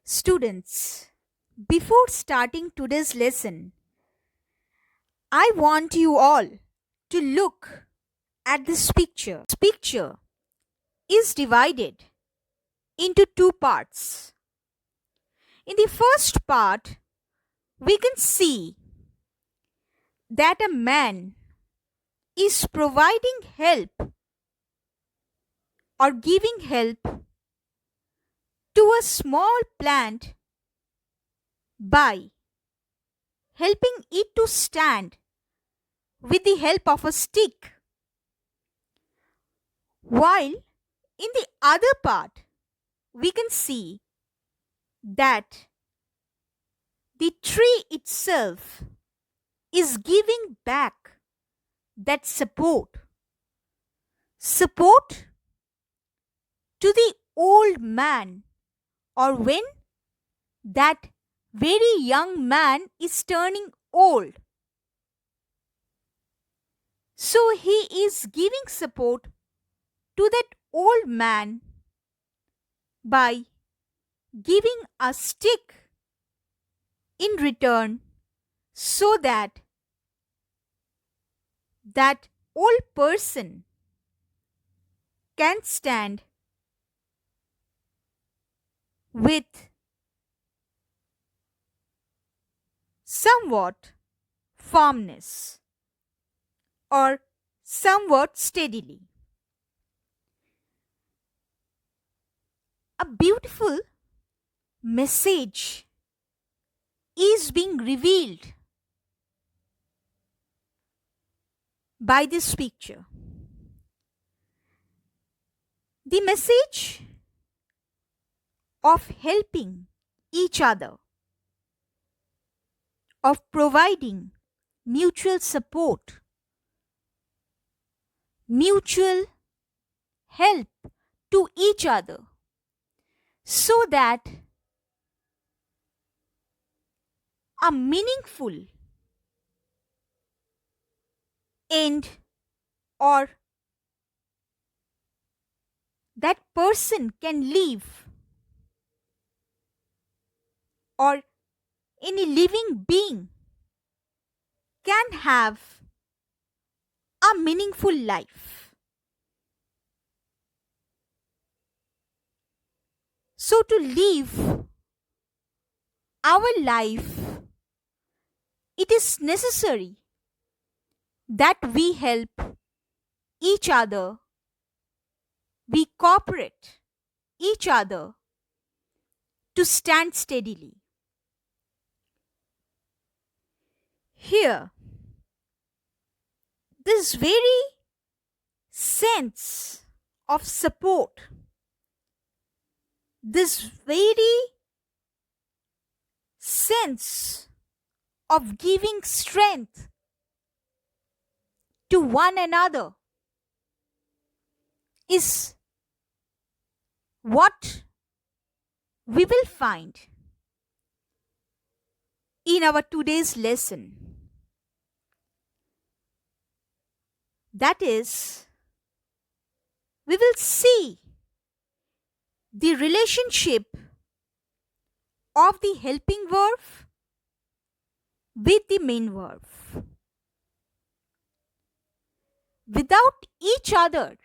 Students, before starting today's lesson, I want you all to look at this picture. This picture is divided into two parts. In the first part, we can see that a man is providing help or giving help to a small plant by helping it to stand with the help of a stick. While in the other part, we can see that the tree itself is giving back that support to the old man, or when that very young man is turning old. So he is giving support to that old man by giving a stick in return, so that that old person can stand with somewhat firmness or somewhat steadily. A beautiful message is being revealed by this picture. The message of helping each other, of providing mutual support, mutual help to each other, so that a meaningful end, or that person can live, or any living being can have a meaningful life. So to live our life, it is necessary that we help each other, we cooperate each other to stand steadily. Here, this very sense of support, this very sense of giving strength to one another is what we will find in our today's lesson. That is, we will see the relationship of the helping verb with the main verb. Without each other,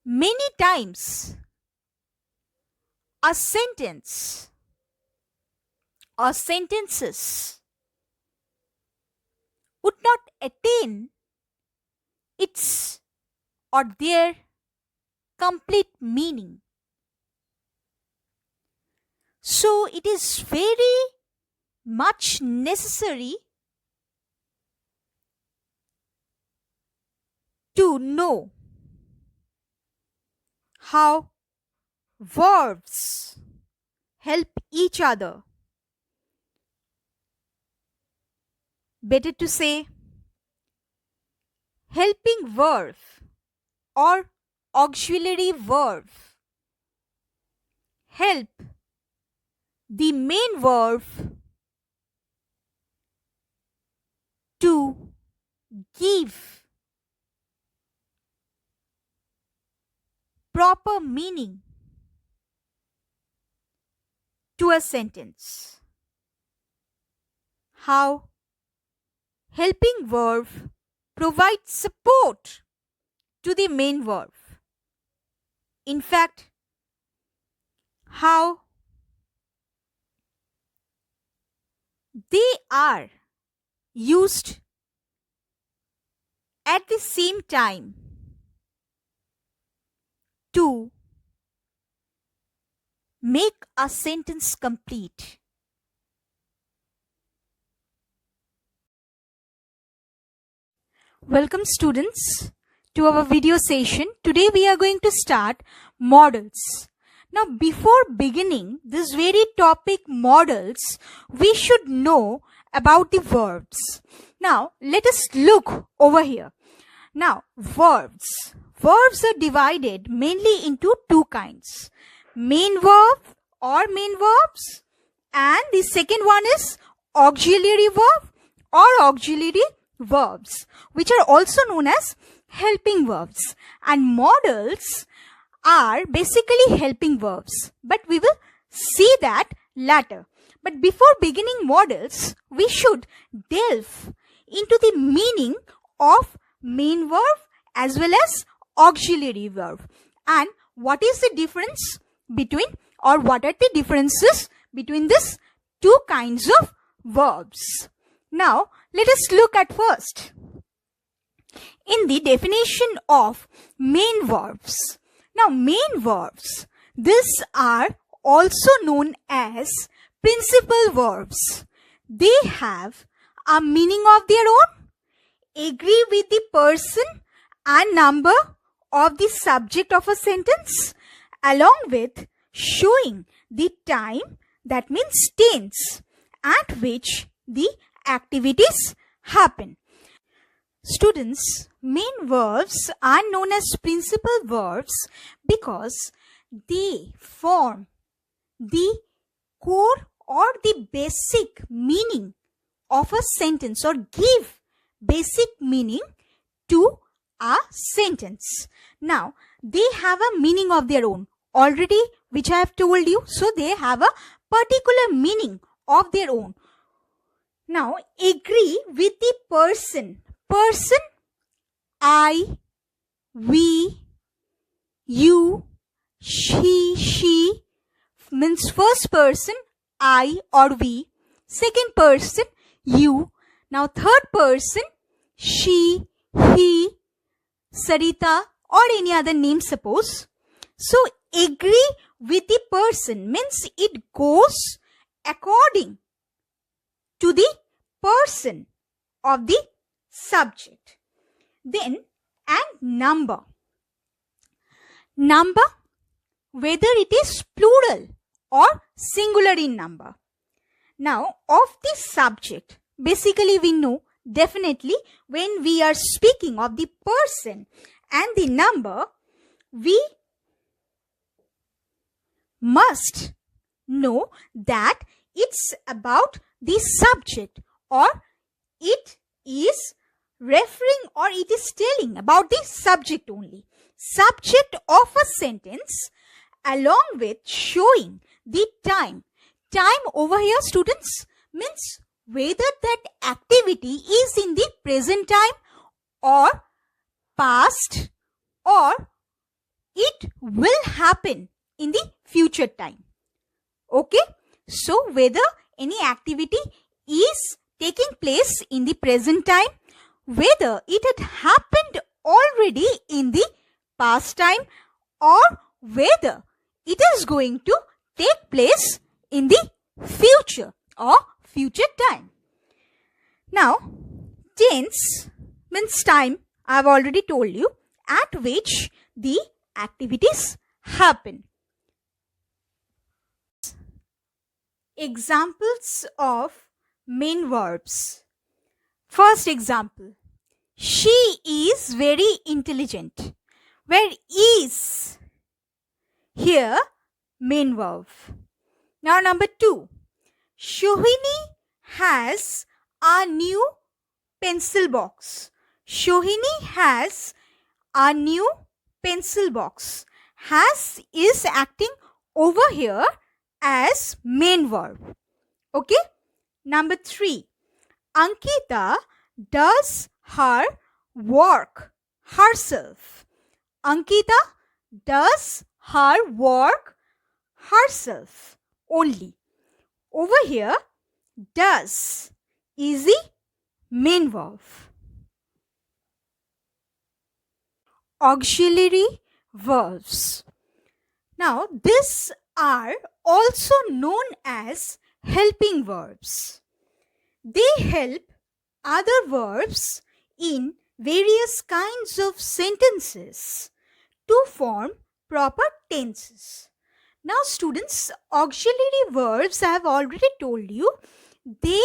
many times a sentence or sentences would not attain its or their complete meaning. So it is very much necessary to know how verbs help each other. Better to say, helping verb or auxiliary verb help the main verb to give proper meaning to a sentence. How helping verb provides support to the main verb. In fact, how they are used at the same time to make a sentence complete. Welcome students to our video session. Today we are going to start modals. Now before beginning this very topic modals, we should know about the verbs. Now let us look over here. Now verbs. Verbs are divided mainly into two kinds. Main verb or main verbs, and the second one is auxiliary verb or auxiliary verbs, which are also known as helping verbs. And modals are basically helping verbs, but we will see that later. But before beginning modals, we should delve into the meaning of main verb as well as auxiliary verb, and what is the difference between, or what are the differences between these two kinds of verbs. Now let us look at first in the definition of main verbs. Now main verbs, these are also known as principal verbs. They have a meaning of their own, agree with the person and number of the subject of a sentence, along with showing the time, that means tense, at which the activities happen. Students, main verbs are known as principal verbs because they form the core or the basic meaning of a sentence, or give basic meaning to a sentence. Now, they have a meaning of their own already, which I have told you. So, they have a particular meaning of their own. Now, agree with the person. Person, I, we, you, she means first person, I or we. Second person, you. Now, third person, she, he, Sarita, or any other name suppose. So, agree with the person means it goes according to the person of the subject. Then, and number. Number, whether it is plural or singular in number. Now, of the subject, basically we know definitely when we are speaking of the person and the number, we must know that it's about the subject, or it is referring, or it is telling about the subject only. Subject of a sentence along with showing the time. Time over here, students, means whether that activity is in the present time or past, or it will happen in the future time. Okay, so whether any activity is taking place in the present time, whether it had happened already in the past time, or whether it is going to take place in the future or future time. Now, tense means time, I have already told you, at which the activities happen. Examples of main verbs. First example, she is very intelligent, where is here main verb. Now number 2, Shohini has a new pencil box. Shohini has a new pencil box. Has is acting over here as main verb. Okay. Number 3. Ankita does her work herself. Ankita does her work herself only. Over here, does is the main verb. Auxiliary verbs. Now, these are also known as helping verbs. They help other verbs in various kinds of sentences to form proper tenses. Now, students, auxiliary verbs, I have already told you, they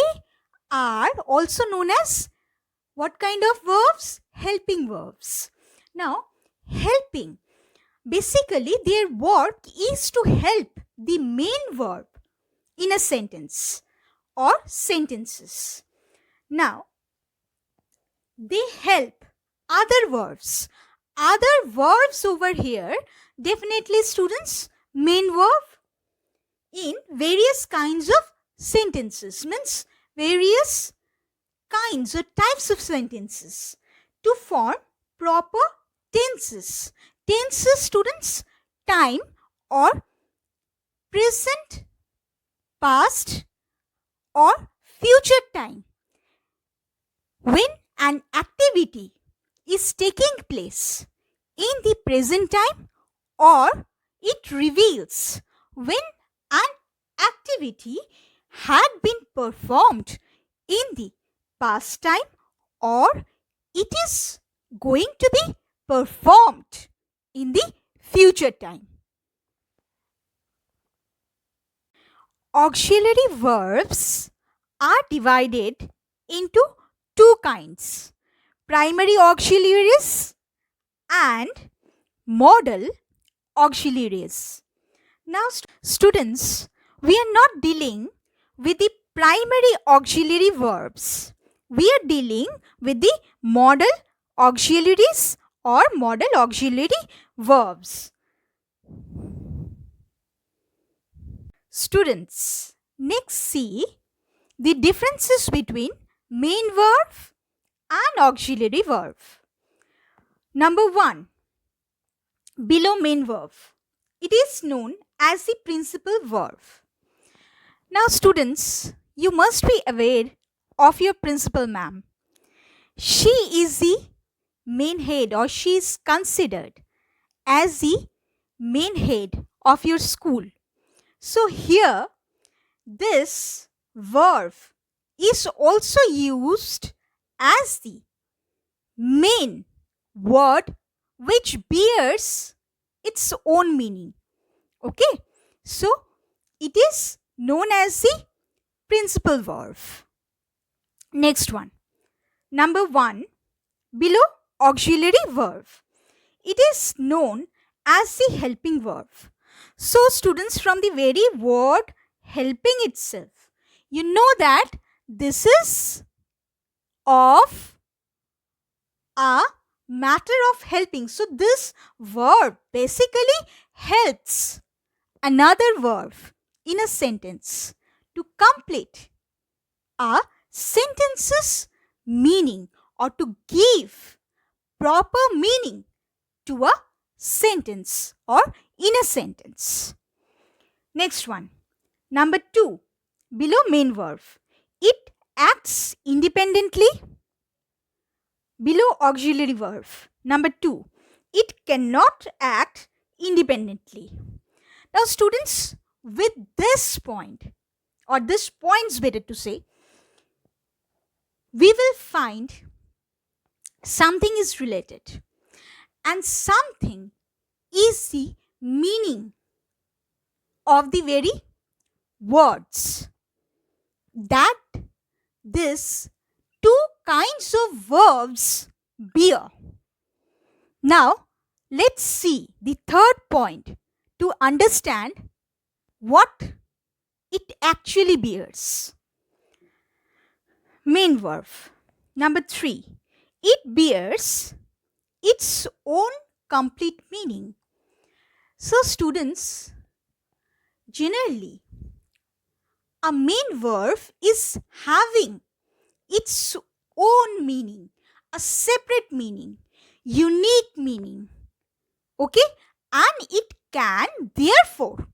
are also known as what kind of verbs? Helping verbs. Now, helping, basically their work is to help the main verb in a sentence or sentences. Now, they help other verbs. Other verbs over here, definitely students, main verb in various kinds of sentences, means various kinds or types of sentences to form proper tenses. Tenses, students, time or present, past or future time. When an activity is taking place in the present time, or it reveals when an activity had been performed in the past time, or it is going to be performed in the future time. Auxiliary verbs are divided into two kinds: primary auxiliaries and modal auxiliaries. Now, students, we are not dealing with the primary auxiliary verbs. We are dealing with the modal auxiliaries or modal auxiliary verbs. Students, next see the differences between main verb and auxiliary verb. Number 1. Below main verb, it is known as the principal verb. Now students, you must be aware of your principal ma'am. She is the main head, or she is considered as the main head of your school. So here, this verb is also used as the main word which bears its own meaning. Okay, so it is known as the principal verb. Next one, number 1, below auxiliary verb, it is known as the helping verb. So students, from the very word helping itself, you know that this is of a matter of helping. So this verb basically helps another verb in a sentence to complete a sentence's meaning, or to give proper meaning to a sentence or in a sentence. Next one, number 2, below main verb, it acts independently. Below auxiliary verb, number 2, it cannot act independently. Now students, with this point, or this points better to say, we will find something is related and something is the meaning of the very words that this two kinds of verbs bear. Now, let's see the third point to understand what it actually bears. Main verb, number 3, it bears its own complete meaning. So students, generally a main verb is having its own meaning, a separate meaning, unique meaning. Okay? And it can therefore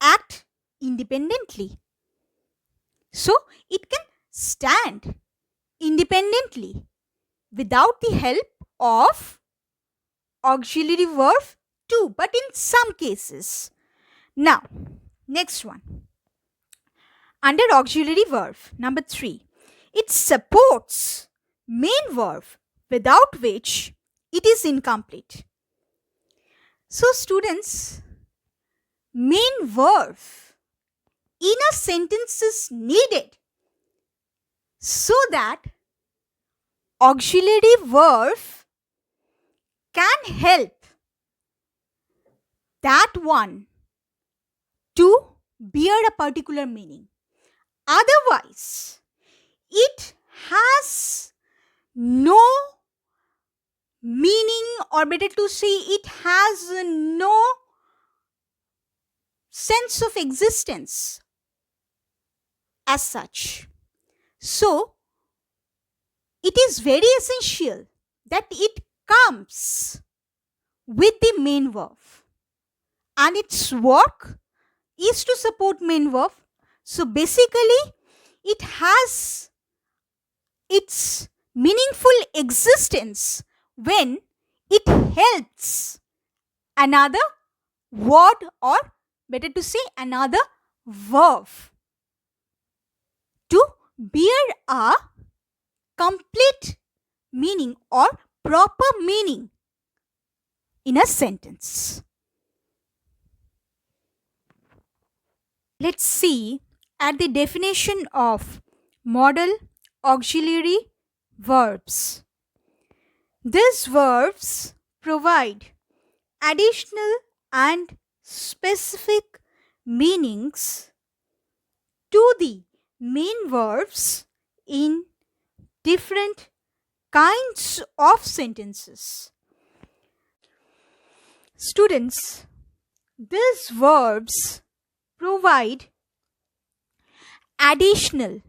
act independently. So it can stand independently without the help of auxiliary verb too, but in some cases. Now, next one. Under auxiliary verb, number 3, it supports main verb without which it is incomplete. So, students, main verb in a sentence is needed so that auxiliary verb can help that one to bear a particular meaning. Otherwise, it has no meaning, or better to say, it has no sense of existence as such. So, it is very essential that it comes with the main verb, and its work is to support main verb. So basically, it has its meaningful existence when it helps another word, or better to say, another verb to bear a complete meaning or proper meaning in a sentence. Let's see at the definition of modal auxiliary verbs. These verbs provide additional and specific meanings to the main verbs in different kinds of sentences. Students, these verbs provide additional.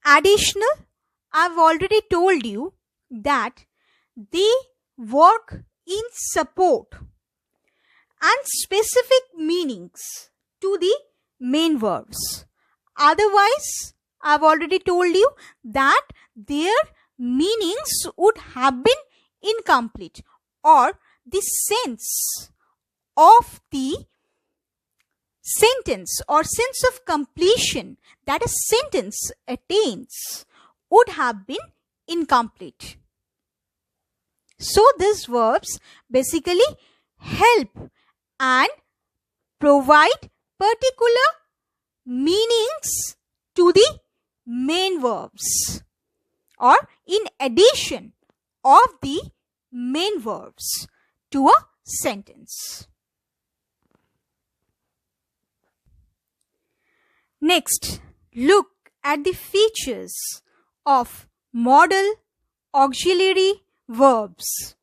I've already told you that they work in support and specific meanings to the main verbs. Otherwise, I've already told you that their meanings would have been incomplete, or the sense of the sentence or sense of completion that a sentence attains would have been incomplete. So these verbs basically help and provide particular meanings to the main verbs, or in addition of the main verbs to a sentence. Next, look at the features of modal auxiliary verbs.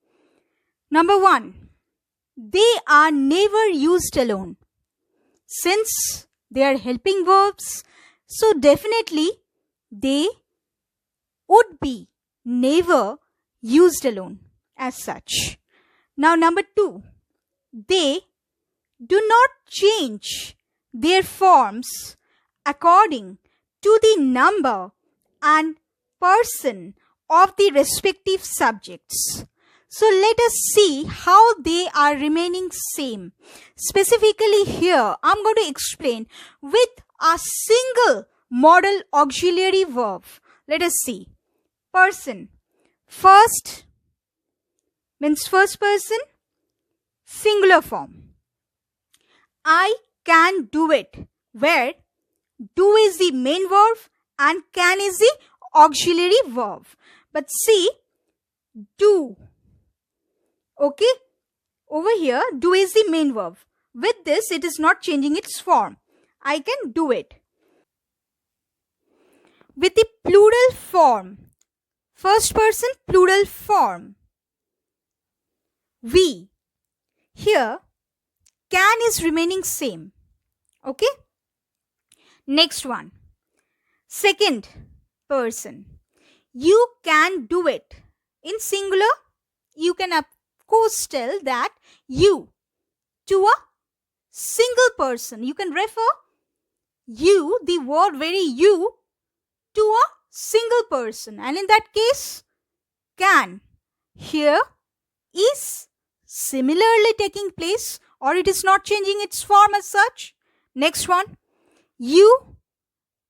Number 1, they are never used alone. Since they are helping verbs, so definitely they would be never used alone as such. Now, number 2, they do not change their forms according to the number and person of the respective subjects. So let us see how they are remaining same. Specifically here, I'm going to explain with a single modal auxiliary verb. Let us see. Person. First means first person, singular form. I can do it, where do is the main verb and can is the auxiliary verb. But see, do. Okay, over here, do is the main verb. With this, it is not changing its form. I can do it. With the plural form, first person plural form, we. Here, can is remaining same. Okay. Next one. Second person. You can do it. In singular, you can of course tell that you to a single person. You can refer you, the word very you, to a single person. And in that case, can here is similarly taking place, or it is not changing its form as such. Next one. You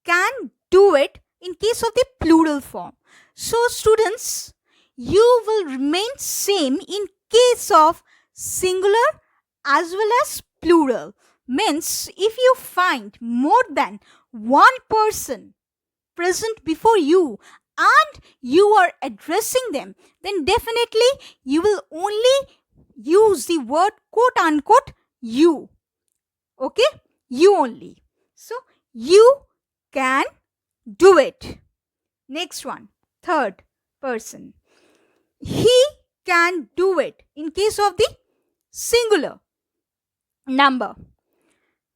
can do it in case of the plural form. So students, you will remain same in case of singular as well as plural. Means if you find more than one person present before you and you are addressing them, then definitely you will only use the word quote unquote you. Okay? You only. So you can do it. Next one. Third person. He can do it in case of the singular number.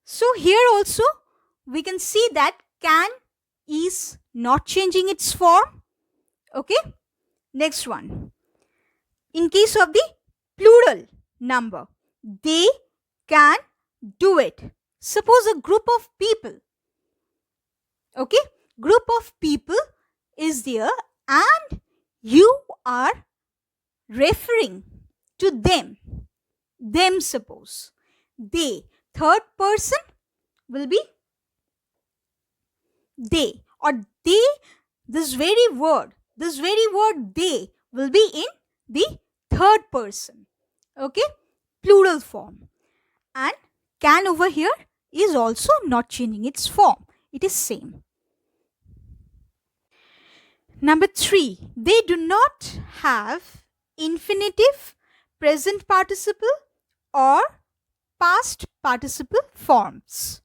So here also we can see that can is not changing its form. Okay. Next one. In case of the plural number, they can do it. Suppose a group of people. Okay. Group of people is there and you are referring to them. Them suppose. They. Third person will be they, or they, this very word they will be in the third person. Okay, plural form. And can over here is also not changing its form, it is same. Number 3, they do not have infinitive, present participle or past participle forms.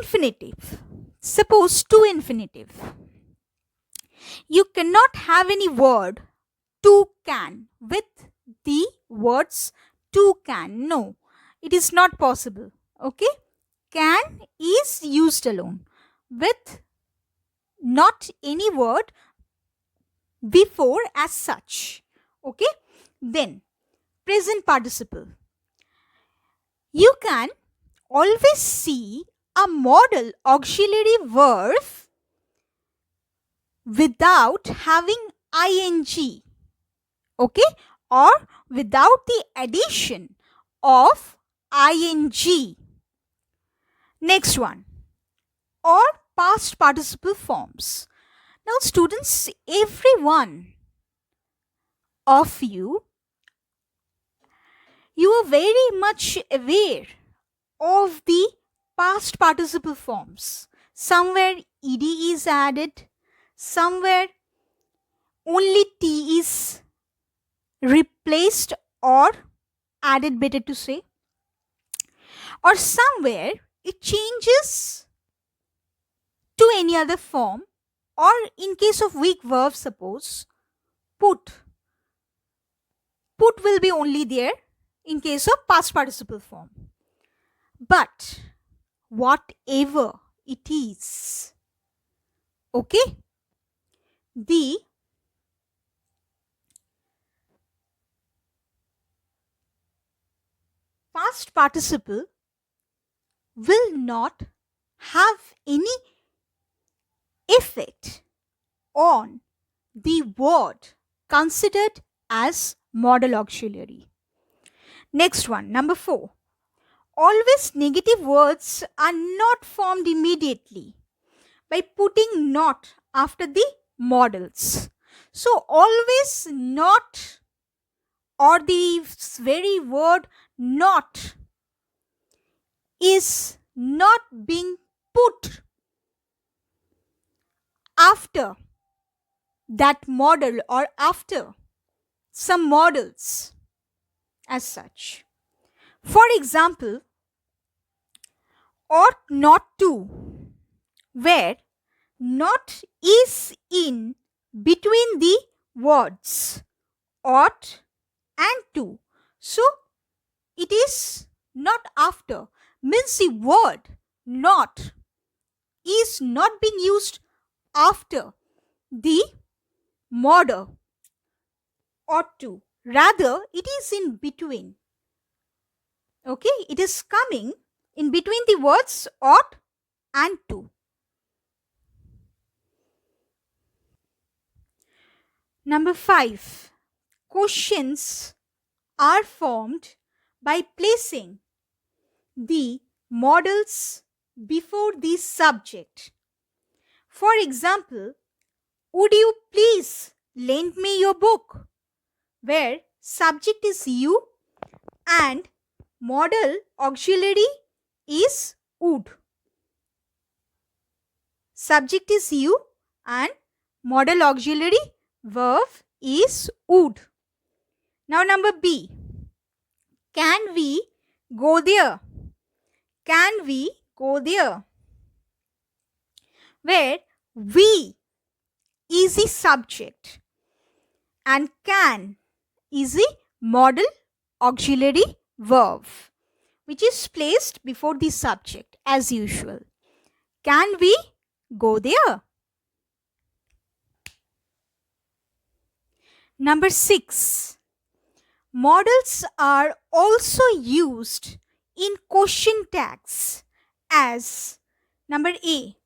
Infinitive. Suppose to infinitive. You cannot have any word to can with the words to can. No, it is not possible. Okay, can is used alone with not any word before as such. Okay, then present participle. You can always see a modal auxiliary verb without having ing, okay, or without the addition of ing. Next one, or past participle forms. Now students, every one of you are very much aware of the past participle forms. Somewhere ed is added, somewhere only t is replaced or added, better to say, or somewhere it changes to any other form, or in case of weak verb, suppose put will be only there in case of past participle form. But whatever it is, okay, the past participle will not have any effect on the word considered as modal auxiliary. Next one, number 4. Always negative words are not formed immediately by putting not after the modals. So always not, or the very word not, is not being put after that modal or after some modals as such. For example, ought not to, where not is in between the words ought and to. So it is not after, means the word not is not being used after the modal ought to. Rather, it is in between. Okay, it is coming in between the words ought and to. Number 5. Questions are formed by placing the modals before the subject. For example, would you please lend me your book? Where subject is you and modal auxiliary is would. Subject is you and modal auxiliary verb is would. Now number B. Can we go there? Can we go there? Where we is the subject and can is the modal auxiliary verb which is placed before the subject as usual. Can we go there? Number 6. Modals are also used in question tags as number A.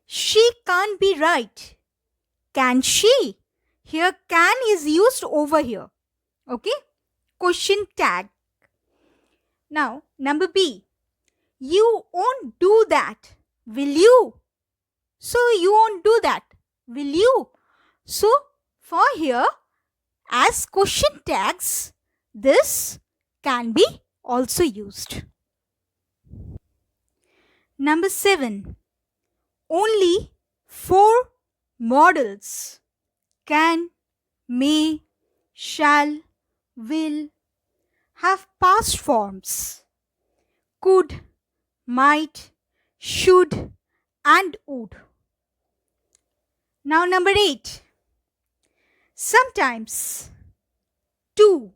She can't be right. Can she? Here can is used over here. Okay? Question tag. Now number B. You won't do that. Will you? So you won't do that. Will you? So for here as question tags, this can be also used. Number 7. Only 4 modals can, may, shall, will have past forms. Could, might, should and would. Now number 8. Sometimes to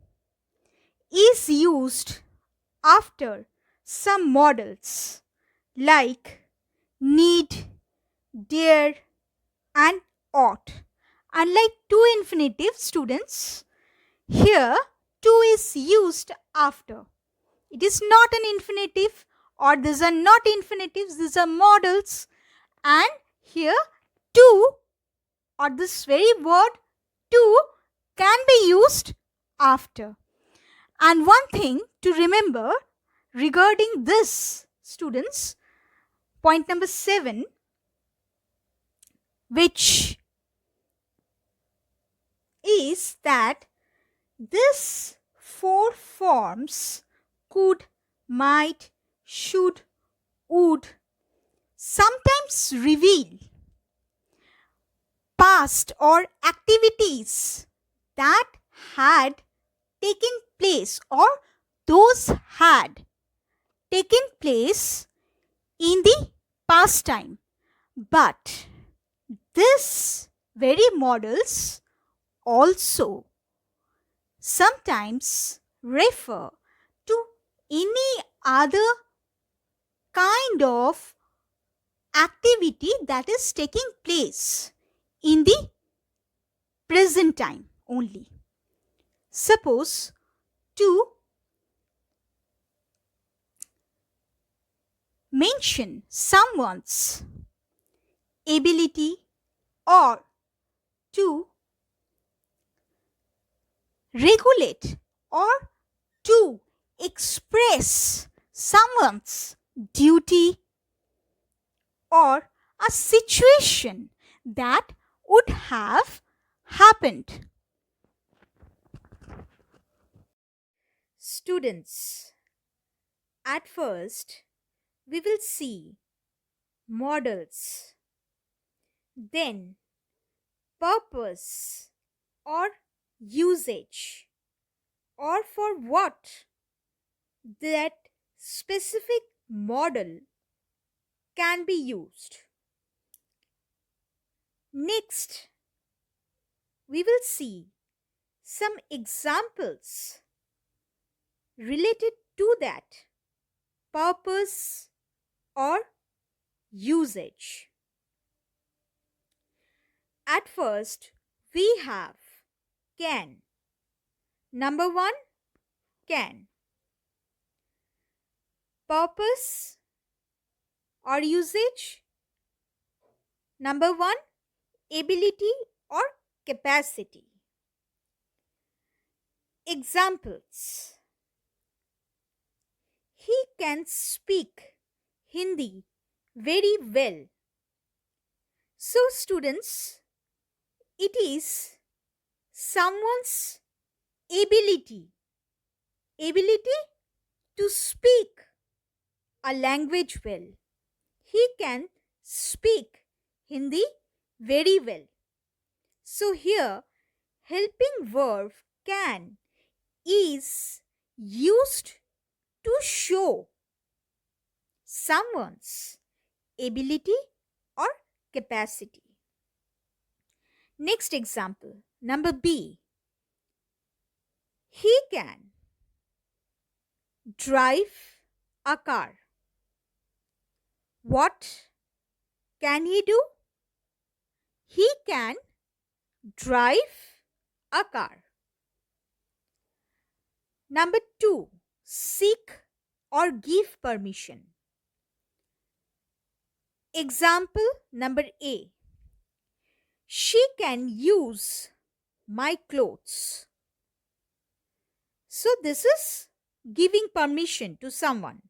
is used after some modals like need, dare and ought. Unlike to infinitive, students, here to is used after. It is not an infinitive or these are not infinitives, these are modals, and here to or this very word to can be used after. And one thing to remember regarding this, students, point number 7, which is that this 4 forms could, might, should, would sometimes reveal past or activities that had taken place or those had taken place in the past time. But this very modals also sometimes refer to any other kind of activity that is taking place in the present time only. Suppose to mention someone's ability or to regulate or to express someone's duty or a situation that would have happened. Students, at first we will see modals, then purpose or usage, or for what that specific modal can be used. Next, we will see some examples related to that purpose or usage. At first, we have can. Number 1, can. Purpose or usage. Number 1, ability or capacity. Examples. He can speak Hindi very well. So, students, it is someone's ability to speak a language well. He can speak Hindi very well. So, here helping verb can is used to show someone's ability or capacity. Next example, number B. He can drive a car. What can he do? He can drive a car. Number 2, seek or give permission. Example number A. She can use my clothes. So this is giving permission to someone.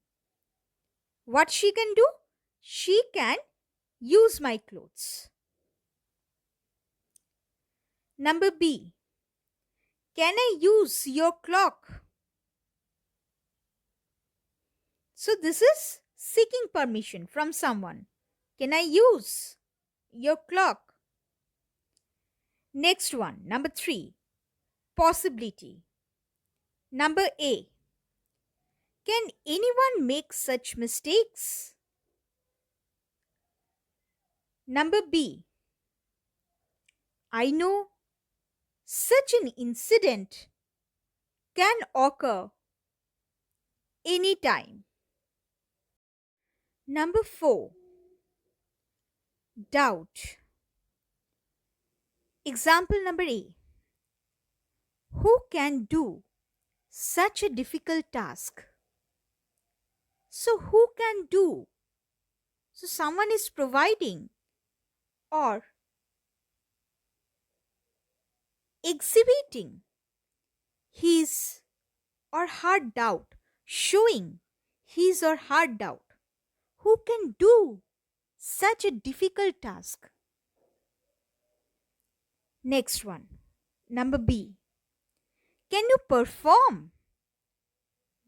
What she can do? She can use my clothes. Number B. Can I use your clock? So this is seeking permission from someone. Can I use your clock? Next one, number 3. Possibility. Number A. Can anyone make such mistakes? Number B. I know such an incident can occur anytime. Number 4. Doubt. Example number A. Who can do such a difficult task? So, who can do? So, someone is providing or exhibiting his or her doubt, showing his or her doubt. Who can do such a difficult task? Next one, number B. Can you perform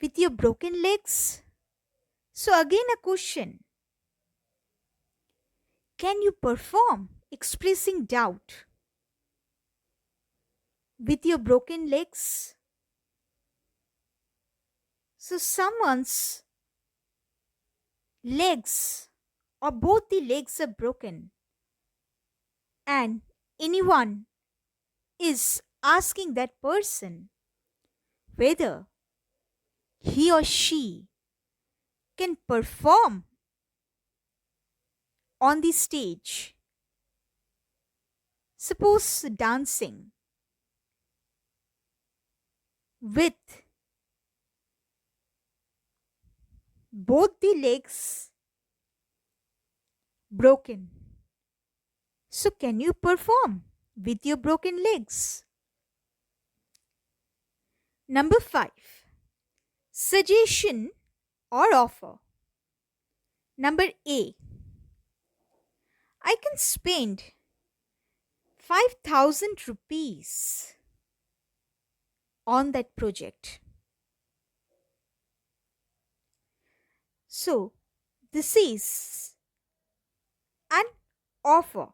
with your broken legs? So, again, a question. Can you perform? Expressing doubt with your broken legs? So, someone's legs or both the legs are broken, and anyone is asking that person whether he or she can perform on the stage. Suppose dancing with both the legs broken. So, can you perform with your broken legs? Number 5. Suggestion or offer. Number A. I can spend 5,000 rupees on that project. So, this is an offer.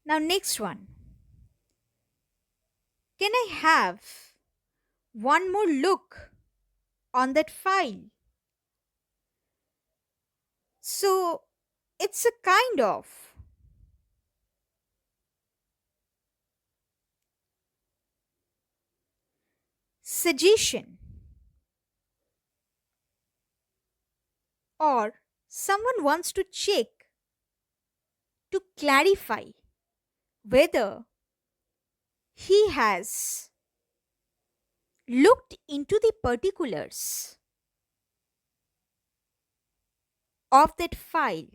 Now, next one. Can I have one more look on that file? So, it's a kind of suggestion. or someone wants to check to clarify whether he has looked into the particulars of that file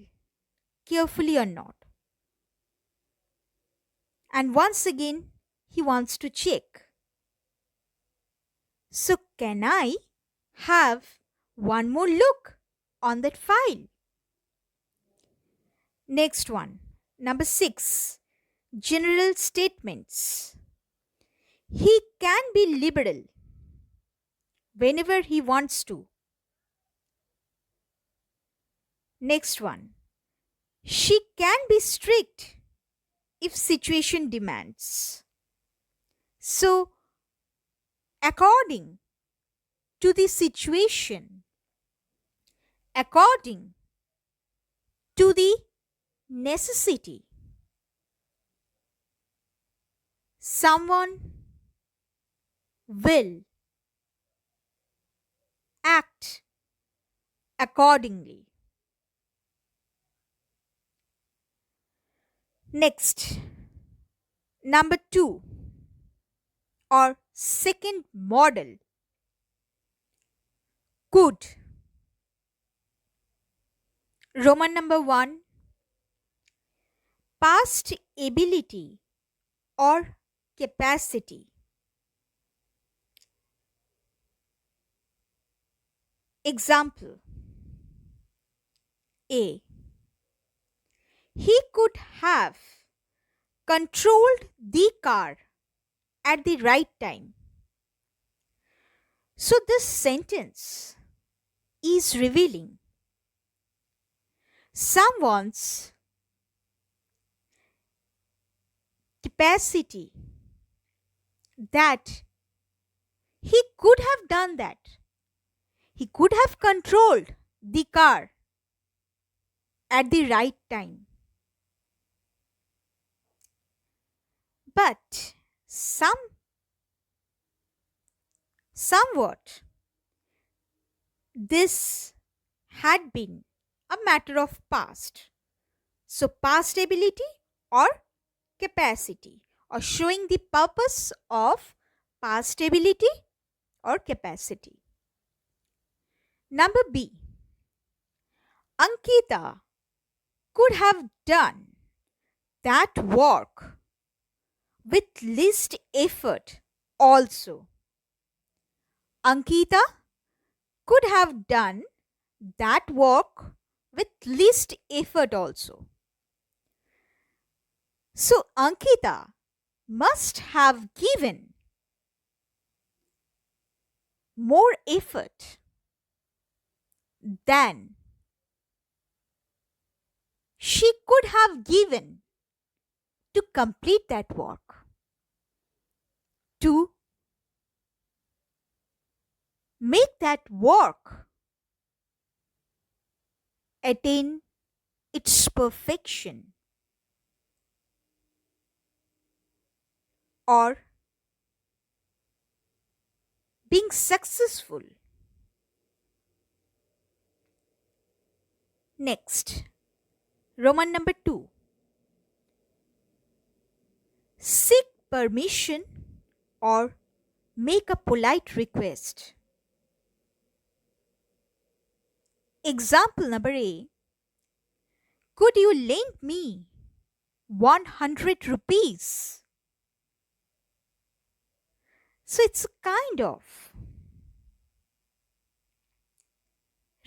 carefully or not. And once again, he wants to check. So, can I have one more look on that file? Next one, number 6, general statements. He can be liberal whenever he wants to. Next one, she can be strict if situation demands. So, according to the situation, according to the necessity, someone will act accordingly. Next, number 2 or second model, could. Roman number 1, past ability or capacity. Example A. He could have controlled the car at the right time. So, this sentence is revealing someone's capacity that he could have done that. He could have controlled the car at the right time. But somewhat this had been a matter of past. So, past ability or capacity, or showing the purpose of past ability or capacity. Number B. Ankita could have done that work with least effort also. Ankita could have done that work with least effort also. So, Ankita must have given more effort than she could have given to complete that work, to make that work attain its perfection, or being successful. Next, Roman number 2, seek permission or make a polite request. Example number A, could you lend me 100 rupees? So it's a kind of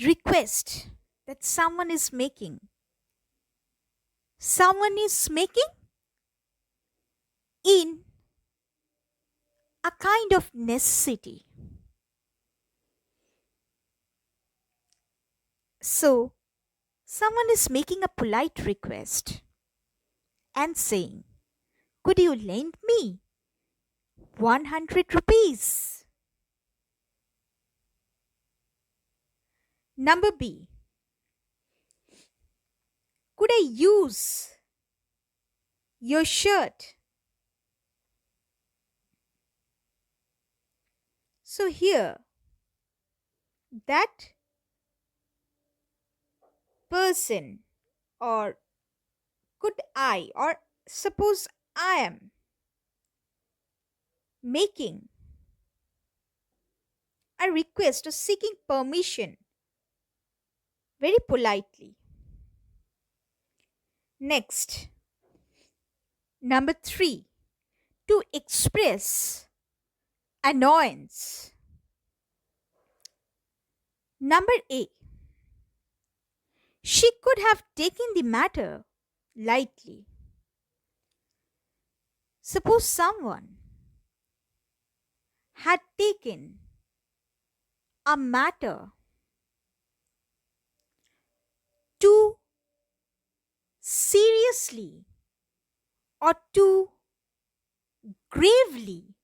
request that someone is making. Someone is making in a kind of necessity. So, someone is making a polite request and saying, could you lend me 100 rupees? Number B, could I use your shirt? So, here, that person, or could I, or suppose I am making a request or seeking permission very politely. Next, number three, to express annoyance. Number A, she could have taken the matter lightly. Suppose someone had taken a matter too seriously or too gravely,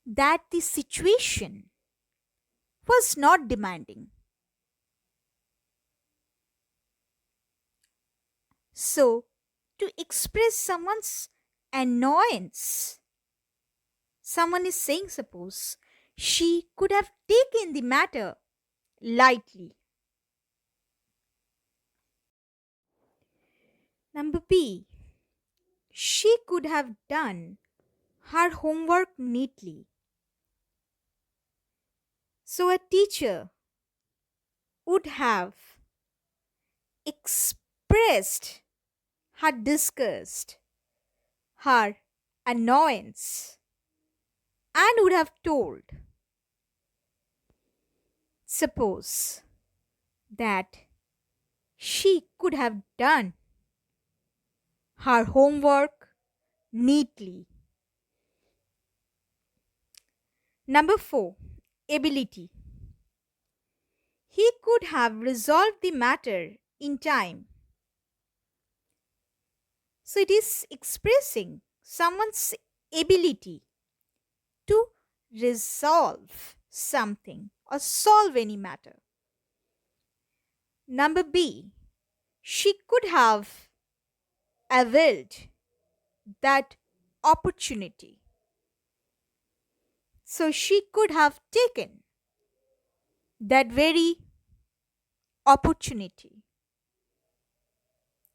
that the situation was not demanding. So, to express someone's annoyance, someone is saying, suppose she could have taken the matter lightly. Number B, she could have done her homework neatly. So, a teacher would have expressed her disgust, her annoyance, and would have told, suppose, that she could have done her homework neatly. Number 4, ability. He could have resolved the matter in time. So it is expressing someone's ability to resolve something or solve any matter. Number B, she could have availed that opportunity. So she could have taken that very opportunity,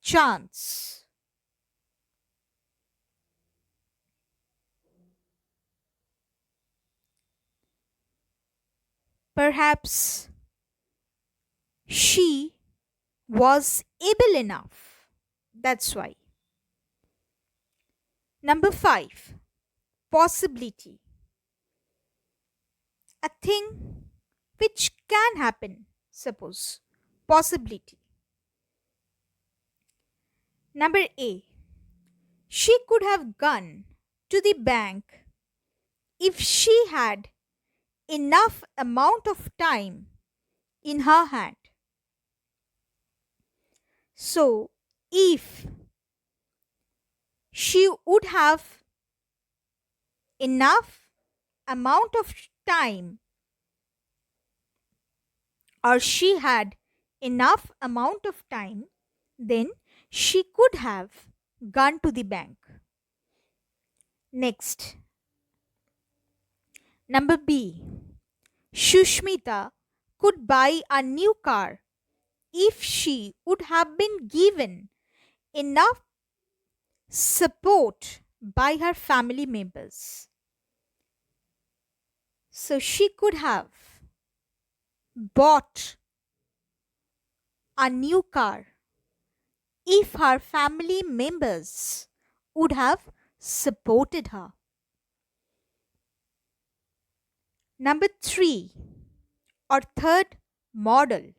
chance. Perhaps she was able enough. That's why. Number 5, possibility. A thing which can happen, suppose. Possibility. Number A, she could have gone to the bank if she had enough amount of time in her hand. So, if she would have enough amount of time, or she had enough amount of time, then she could have gone to the bank. Next, number B, Shushmita could buy a new car if she would have been given enough support by her family members. So she could have bought a new car if her family members would have supported her. Number 3, or third model,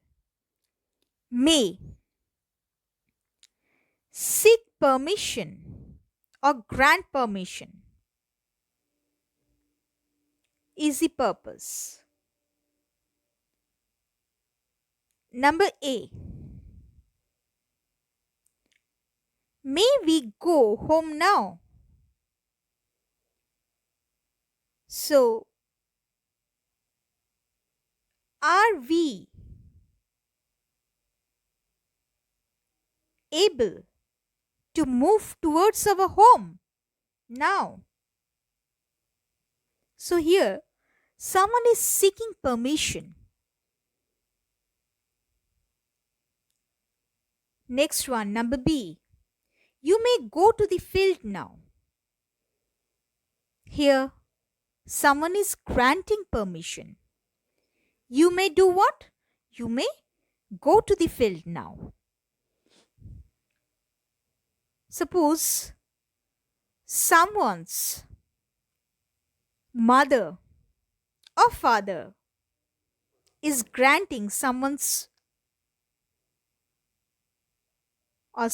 may seek permission or grant permission. Easy purpose. Number A, may we go home now? So, are we able to move towards our home now? So, here Someone is seeking permission. Next one, number B. You may go to the field now. Here, someone is granting permission. You may do what? You may go to the field now. Suppose someone's mother or father is granting someone a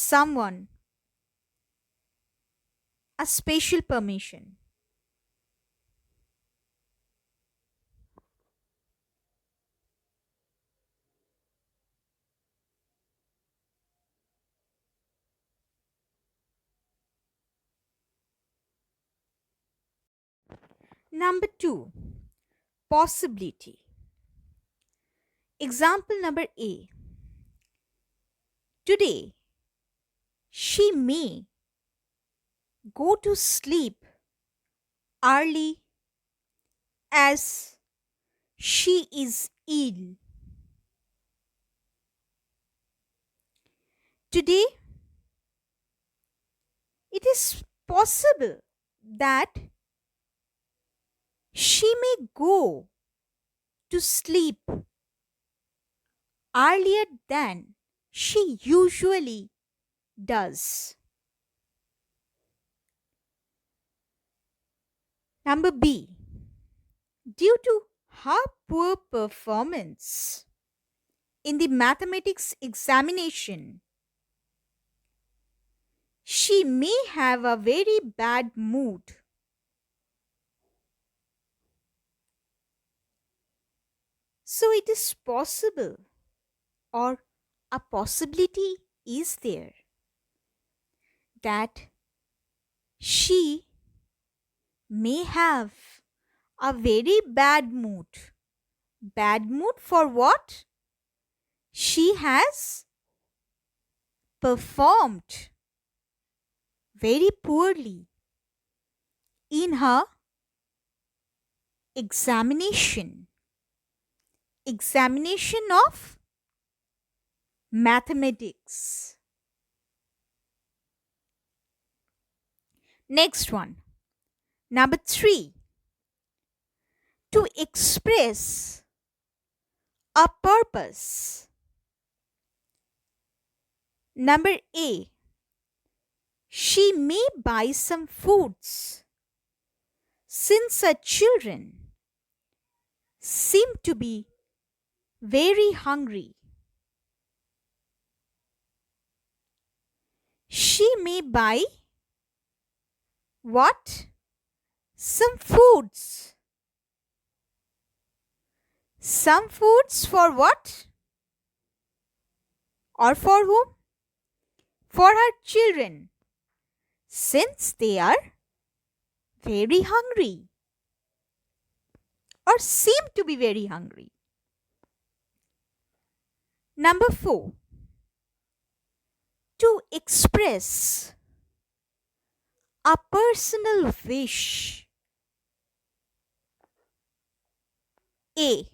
special permission. Number 2, possibility. Example number A. Today, she may go to sleep early as she is ill. Today, it is possible that she may go to sleep earlier than she usually does. Number B. Due to her poor performance in the mathematics examination, she may have a very bad mood. So it is possible, or a possibility is there, that she may have a very bad mood. Bad mood for what? She has performed very poorly in her examination. Examination of mathematics. Next one. Number 3. To express a purpose. Number A. She may buy some foods since her children seem to be very hungry. She may buy what? Some foods. Some foods for what? Or for whom? For her children, since they are very hungry or seem to be very hungry. Number 4. To express a personal wish. A.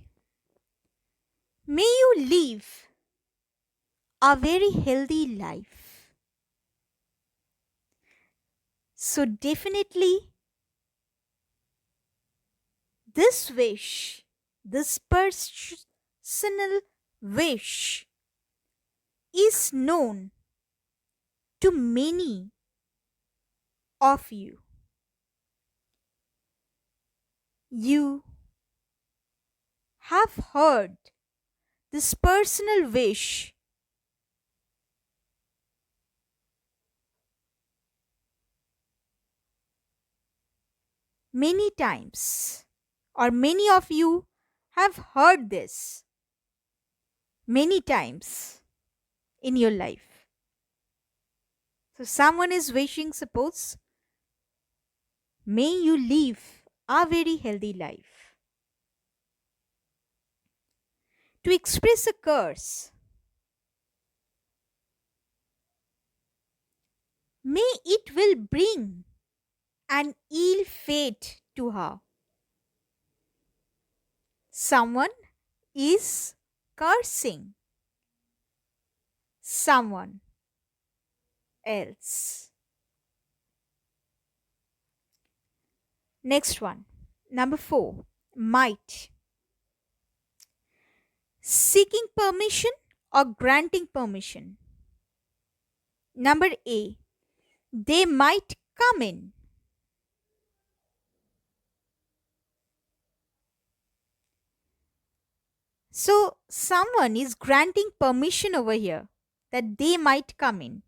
May you live a very healthy life. So definitely this wish, this personal wish is known to many of you. You have heard this personal wish many times, or many of you have heard this many times in your life. So someone is wishing, suppose, may you live a very healthy life. To express a curse. May it will bring an ill fate to her. Someone is cursing someone else. Next one. Number 4. Might. Seeking permission or granting permission. Number A. They might come in. So, someone is granting permission over here that they might come in.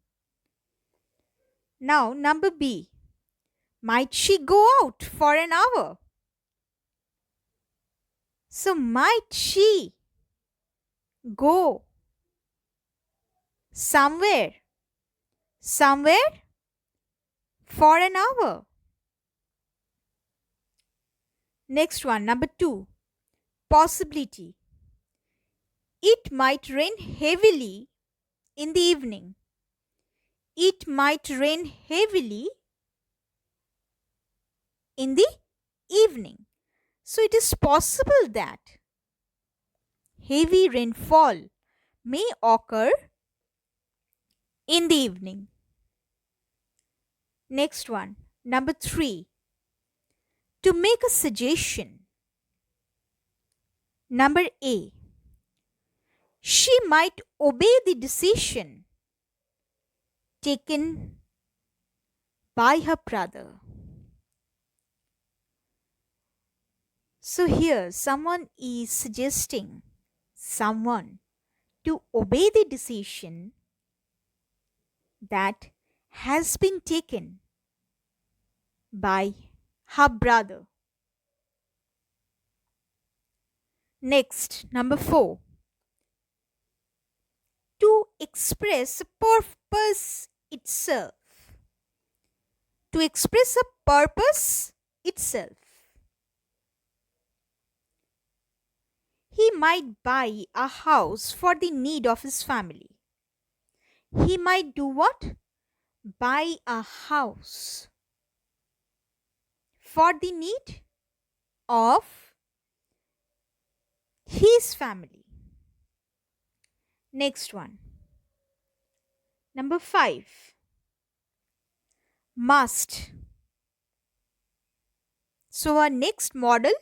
Now, number B. Might she go out for an hour? So, might she go somewhere for an hour? Next one, number 2. Possibility. It might rain heavily in the evening. It might rain heavily in the evening. So it is possible that heavy rainfall may occur in the evening. Next one, number 3. To make a suggestion. Number A. She might obey the decision taken by her brother. So here someone is suggesting someone to obey the decision that has been taken by her brother. Next, number 4. To express a purpose itself. To express a purpose itself. He might buy a house for the need of his family. He might do what? Buy a house for the need of his family. Next one. Number 5. Must. So our next modal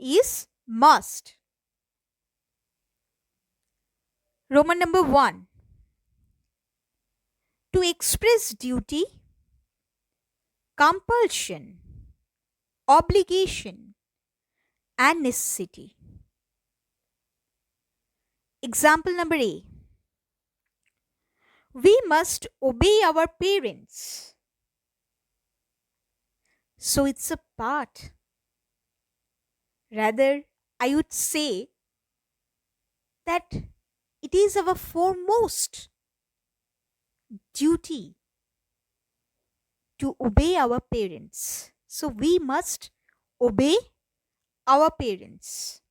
is must. Roman number 1. To express duty, compulsion, obligation, and necessity. Example number A. We must obey our parents. So it's a part. Rather, I would say that it is our foremost duty to obey our parents. So we must obey our parents.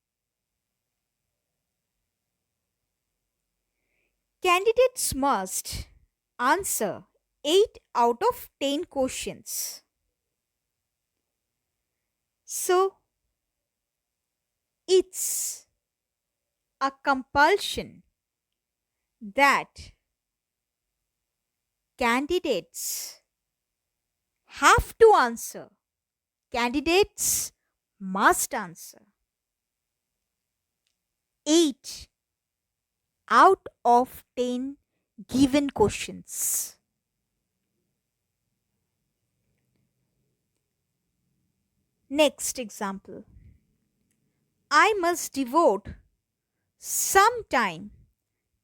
Candidates must answer 8 out of 10 questions. So it's a compulsion that candidates have to answer. Candidates must answer 8 out of 10 given questions. Next example. I must devote some time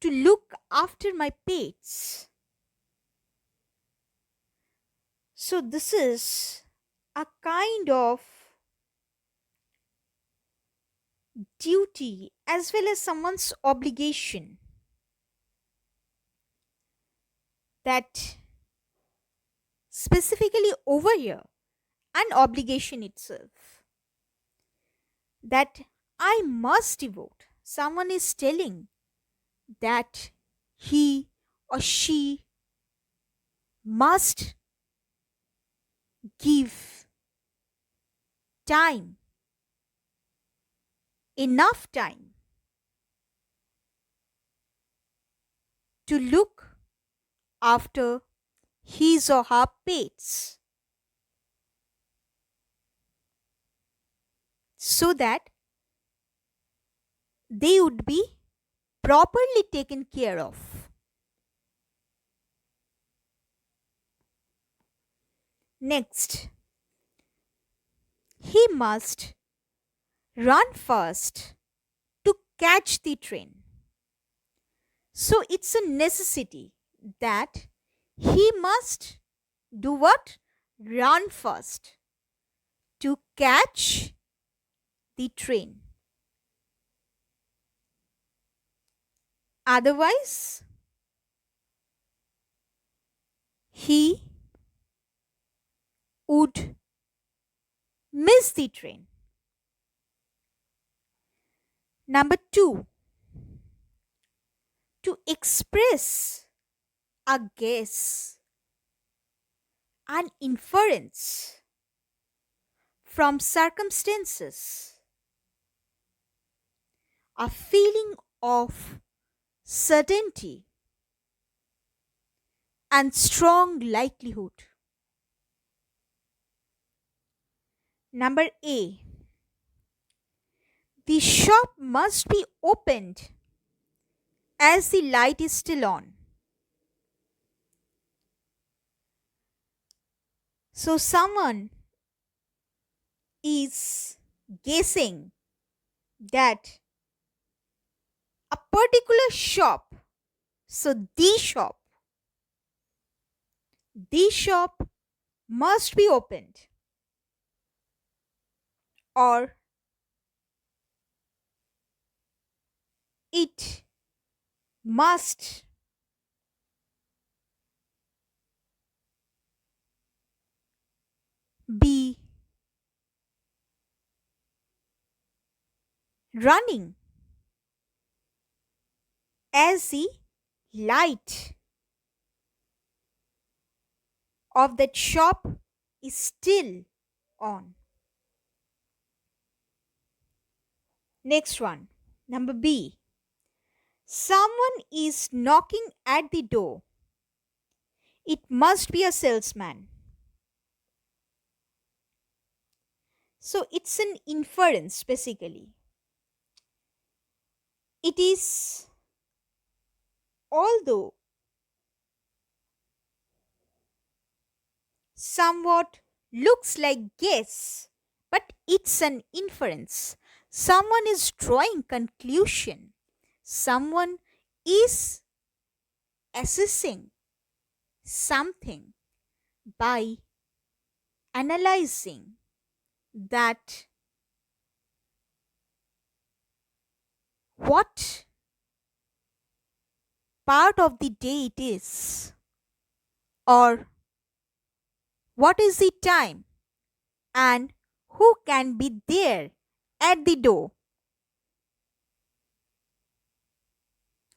to look after my pets. So this is a kind of duty as well as someone's obligation that specifically over here an obligation itself that I must devote. Someone is telling that he or she must give time enough time to look after his or her pets so that they would be properly taken care of. Next, he must run fast to catch the train. So it's a necessity that he must do what? Run fast to catch the train. Otherwise, he would miss the train. Number two, to express a guess, an inference from circumstances, a feeling of certainty and strong likelihood. Number A, the shop must be opened as the light is still on. So someone is guessing that a particular shop, so the shop must be opened, or it must be running as the light of that shop is still on. Next one, number B. Someone is knocking at the door. It must be a salesman. So it's an inference basically. It is, although somewhat looks like guess, but it's an inference. Someone is drawing conclusion. Someone is assessing something by analyzing that what part of the day it is, or what is the time, and who can be there at the door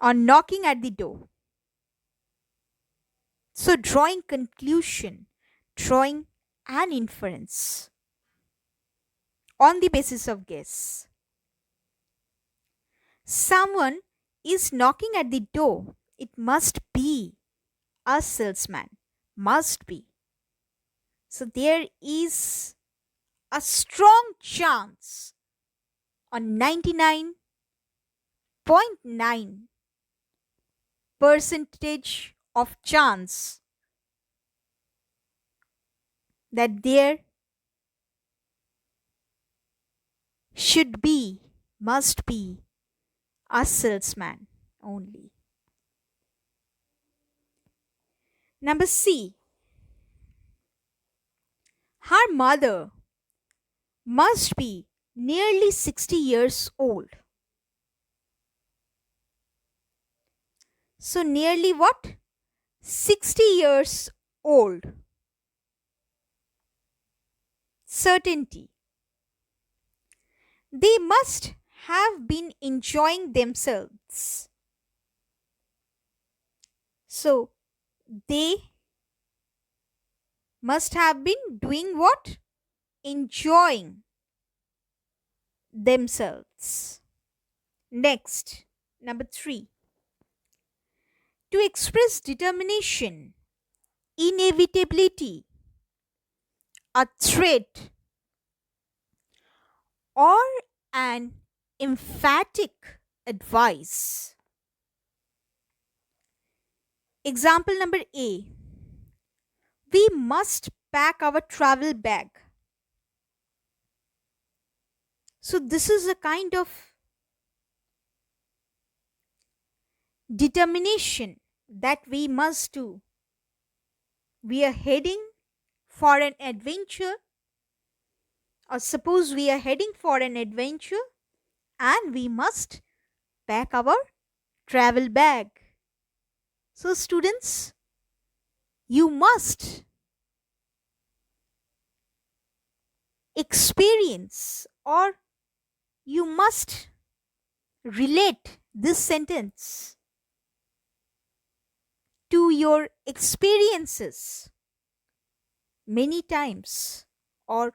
or knocking at the door. So, drawing conclusion, drawing an inference on the basis of guess. Someone is knocking at the door. It must be a salesman. Must be. So, there is a strong chance, on 99.9 percentage of chance, that there should be, must be a salesman only. Number C. Her mother must be nearly 60 years old. So, nearly what? 60 years old. Certainty. They must have been enjoying themselves. So, they must have been doing what? Enjoying themselves. Next, number 3. To express determination, inevitability, a threat, or an emphatic advice. Example number A. We must pack our travel bag. So, this is a kind of determination that we must do. We are heading for an adventure, or suppose we are heading for an adventure and we must pack our travel bag. So, students, you must experience or you must relate this sentence to your experiences many times or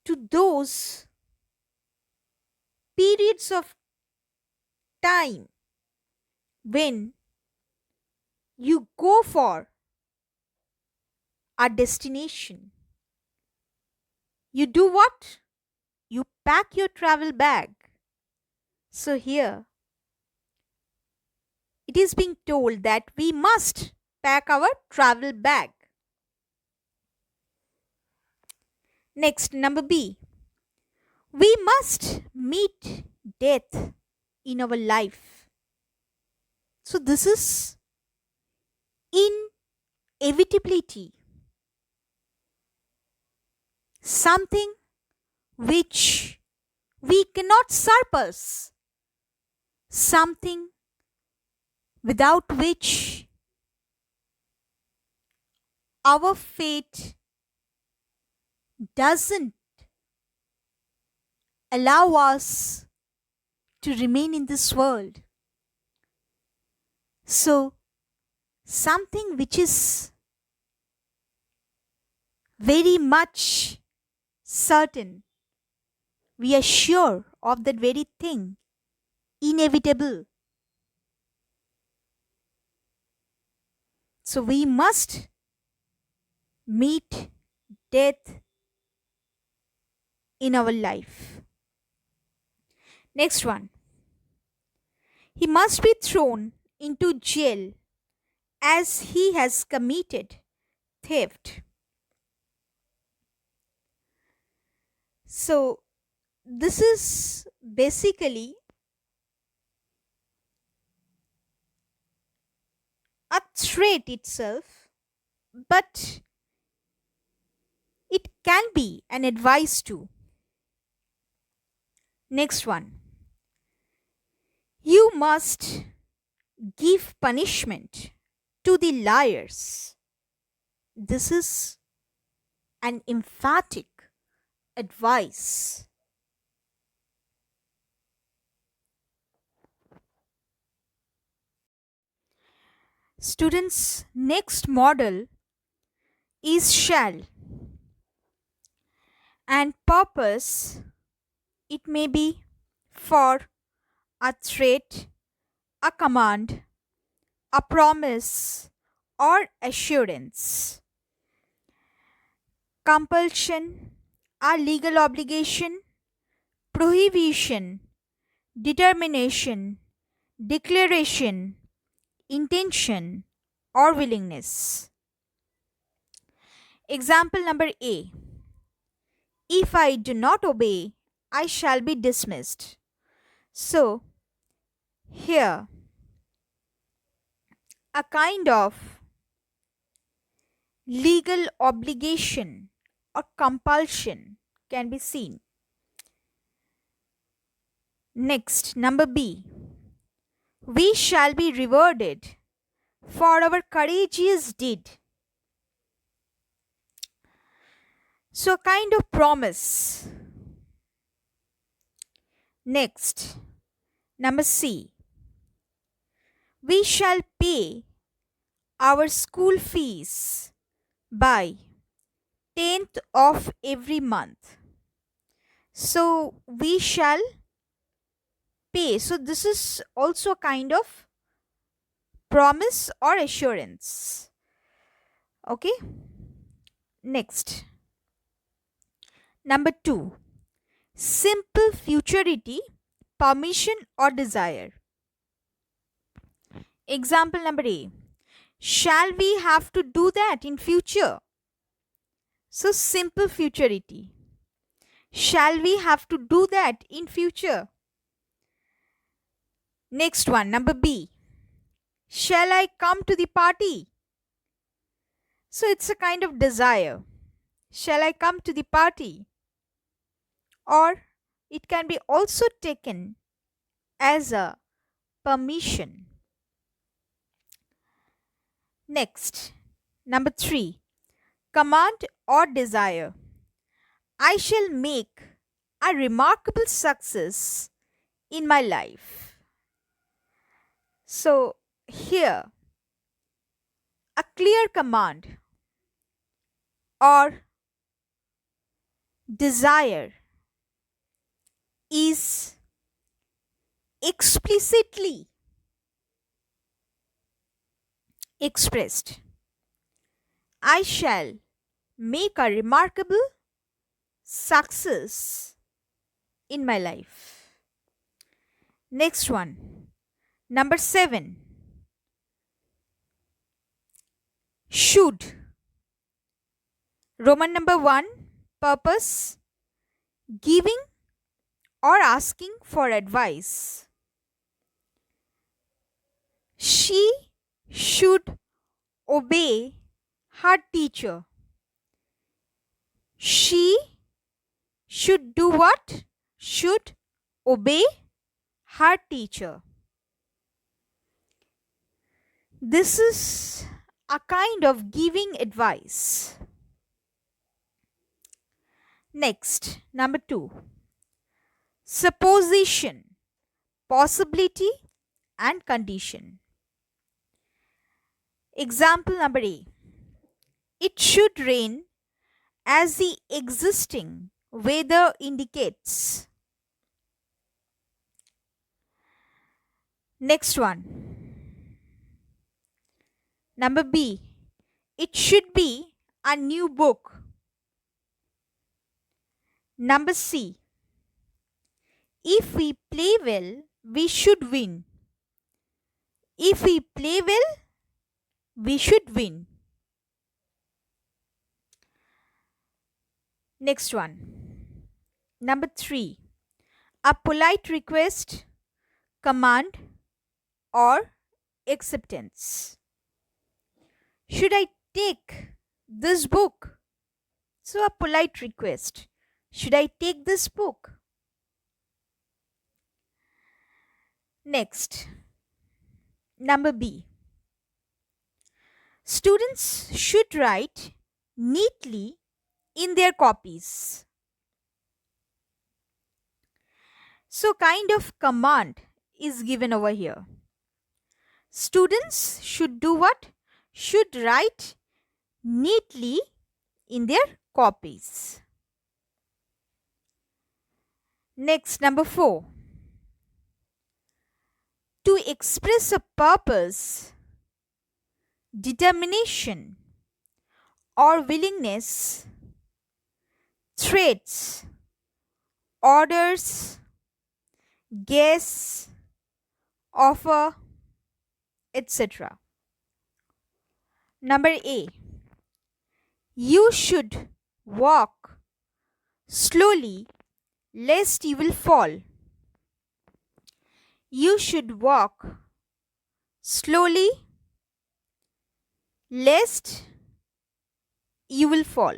to those periods of time when you go for a destination. You do what? You pack your travel bag. So here it is being told that we must pack our travel bag. Next, number B. We must meet death in our life. So this is inevitability. Something which we cannot surpass. Something without which our fate doesn't allow us to remain in this world. So, something which is very much certain, we are sure of that very thing, inevitable. So, we must meet death in our life. Next one. He must be thrown into jail as he has committed theft. So, this is basically a threat itself, but it can be an advice too. Next one. You must give punishment to the liars. This is an emphatic advice. Students, next model is shall, and purpose, it may be for a threat, a command, a promise, or assurance. Compulsion, a legal obligation, prohibition, determination, declaration, intention, or willingness. Example number A. If I do not obey, I shall be dismissed. So, here, a kind of legal obligation or compulsion can be seen. Next, number B. We shall be rewarded for our courageous deed. So, a kind of promise. Next, number C. We shall pay our school fees by 10th of every month. So we shall pay. So this is also a kind of promise or assurance. Okay. Next. Number 2. Simple futurity, permission or desire. Example number A. Shall we have to do that in future? So simple futurity. Shall we have to do that in future? Next one, number B. Shall I come to the party? So it's a kind of desire. Shall I come to the party? Or it can be also taken as a permission. Next, number 3. Command or desire. I shall make a remarkable success in my life. So here, a clear command or desire is explicitly expressed. I shall make a remarkable success in my life. Next one, number 7. Should. Roman number 1, purpose, giving or asking for advice. She should obey her teacher. She should do what? Should obey her teacher. This is a kind of giving advice. Next, number 2. Supposition, possibility and condition. Example number A. It should rain as the existing weather indicates. Next one. Number B. It should be a new book. Number C. If we play well, we should win. If we play well, we should win. Next one. Number 3. A polite request, command or acceptance. Should I take this book? So a polite request. Should I take this book? Next, number B. Students should write neatly in their copies. So kind of command is given over here. Students should do what? Should write neatly in their copies. Next, number 4. To express a purpose, determination, or willingness, threats, orders, guess, offer, etc. Number A. You should walk slowly lest you will fall. You should walk slowly lest you will fall.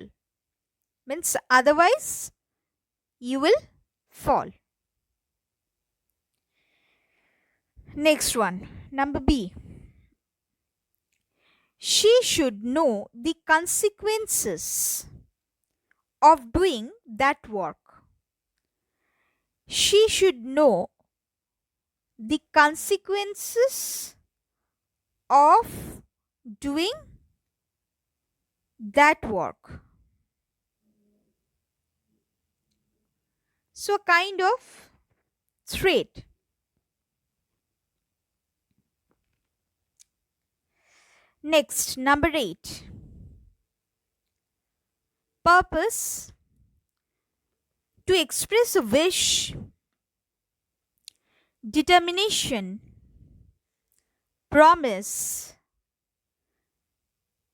Means otherwise you will fall. Next one, number B. She should know the consequences of doing that work. She should know the consequences of doing that work. So, a kind of threat. Next, number 8. Purpose: to express a wish, determination, promise,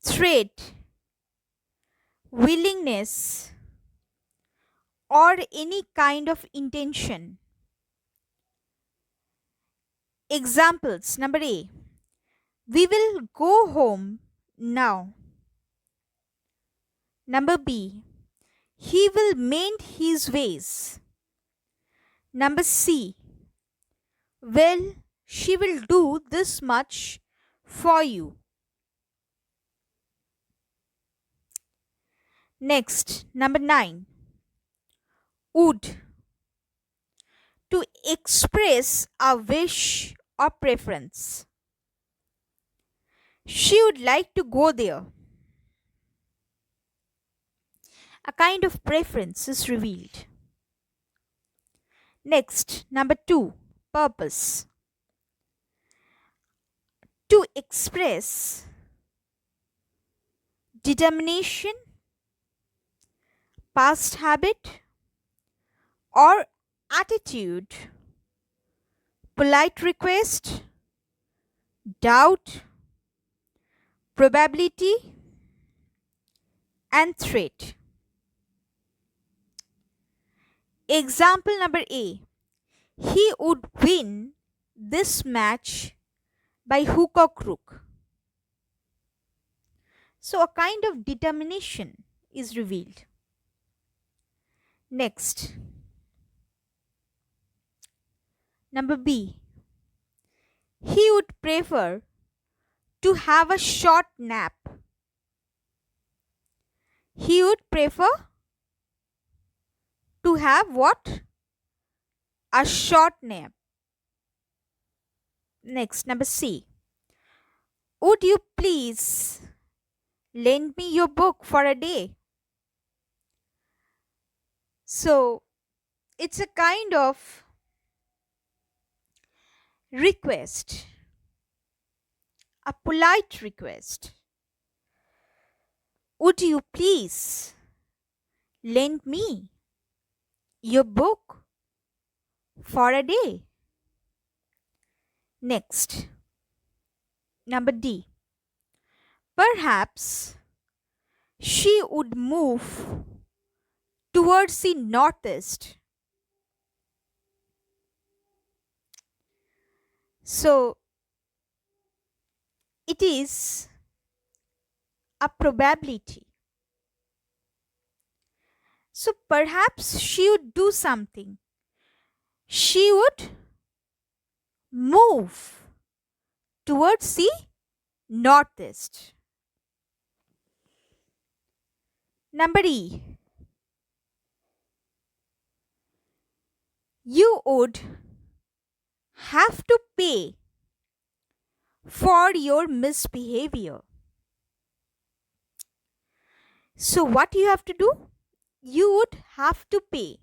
threat, willingness, or any kind of intention. Examples: number A, we will go home now. Number B, he will mend his ways. Number C, well, she will do this much for you. Next, number 9, would: to express a wish or preference. She would like to go there. A kind of preference is revealed. Next, number 2, purpose: to express determination, past habit, or attitude, polite request, doubt, probability, and threat. Example number A, he would win this match by hook or crook. So, a kind of determination is revealed. Next, number B, he would prefer to have a short nap. He would prefer to have what? A short nap. Next, number C, would you please lend me your book for a day? So, it's a kind of request, a polite request. Would you please lend me your book for a day? Next, number D, perhaps she would move towards the northeast. So, it is a probability. So, perhaps she would do something. She would move towards the northeast. Number E, you would have to pay for your misbehavior. So, what you have to do? You would have to pay.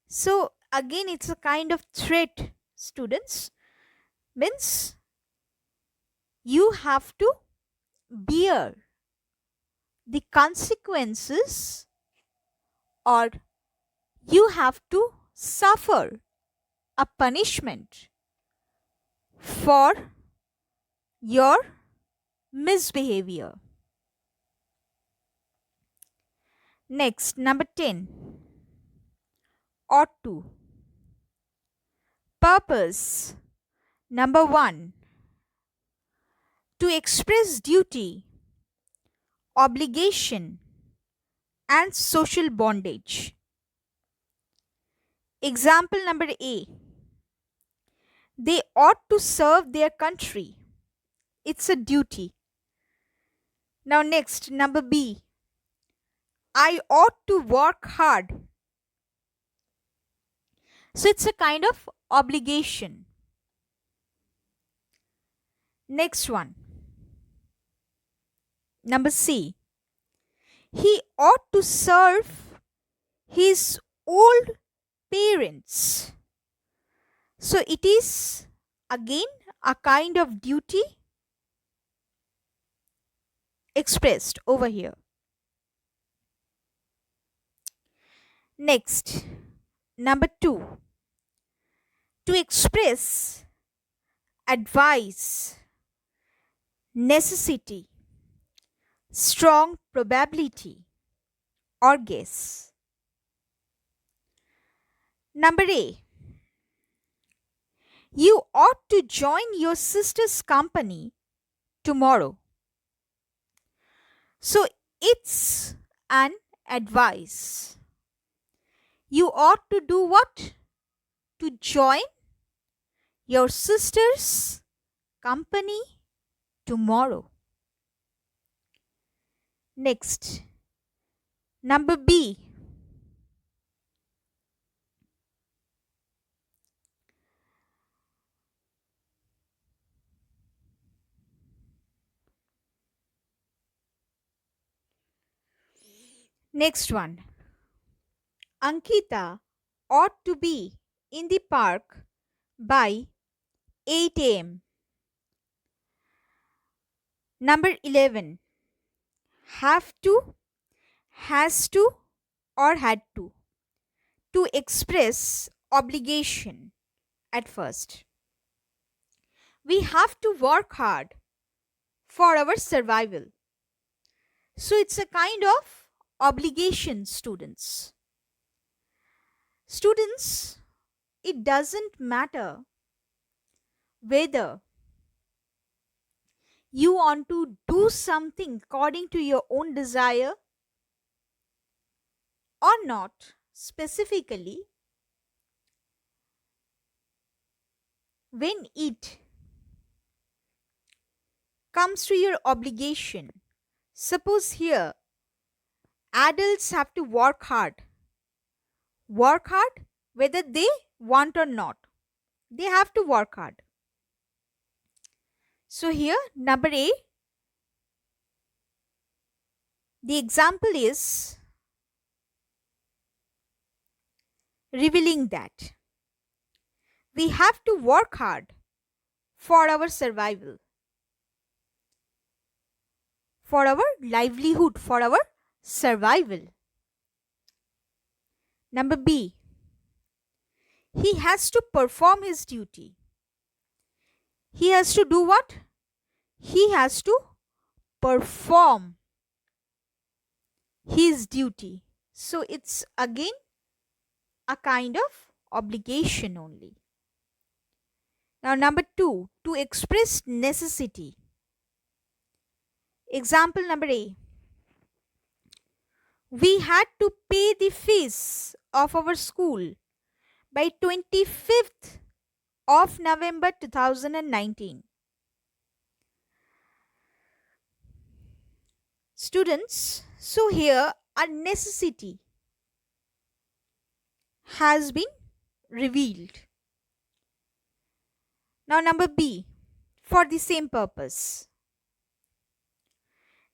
So, again, it's a kind of threat, students. Means you have to bear the consequences, or you have to suffer a punishment for your misbehavior. Next, number 10, ought to. Purpose: number 1, to express duty, obligation, and social bondage. Example number A, they ought to serve their country. It's a duty. Now, next, number B, I ought to work hard. So, it's a kind of obligation. Next one, number C, he ought to serve his old parents. So it is again a kind of duty expressed over here. Next, number 2, to express advice, necessity, strong probability, or guess. Number A, you ought to join your sister's company tomorrow. So it's an advice. You ought to do what? To join your sister's company tomorrow. Next, number B. Next one. Ankita ought to be in the park by 8 am. Number 11. Have to, has to, or had to. To express obligation at first. We have to work hard for our survival. So it's a kind of obligation, students. Students, it doesn't matter whether you want to do something according to your own desire or not, specifically when it comes to your obligation. Suppose here adults have to work hard whether they want or not, they have to work hard. So here number A, the example is revealing that we have to work hard for our survival, for our livelihood, for our survival. Number B, he has to perform his duty. He has to do what? He has to perform his duty. So it's again a kind of obligation only. Now, number 2, to express necessity. Example number A. We had to pay the fees of our school by 25th of November 2019. Students, so here a necessity has been revealed. Now number B, for the same purpose.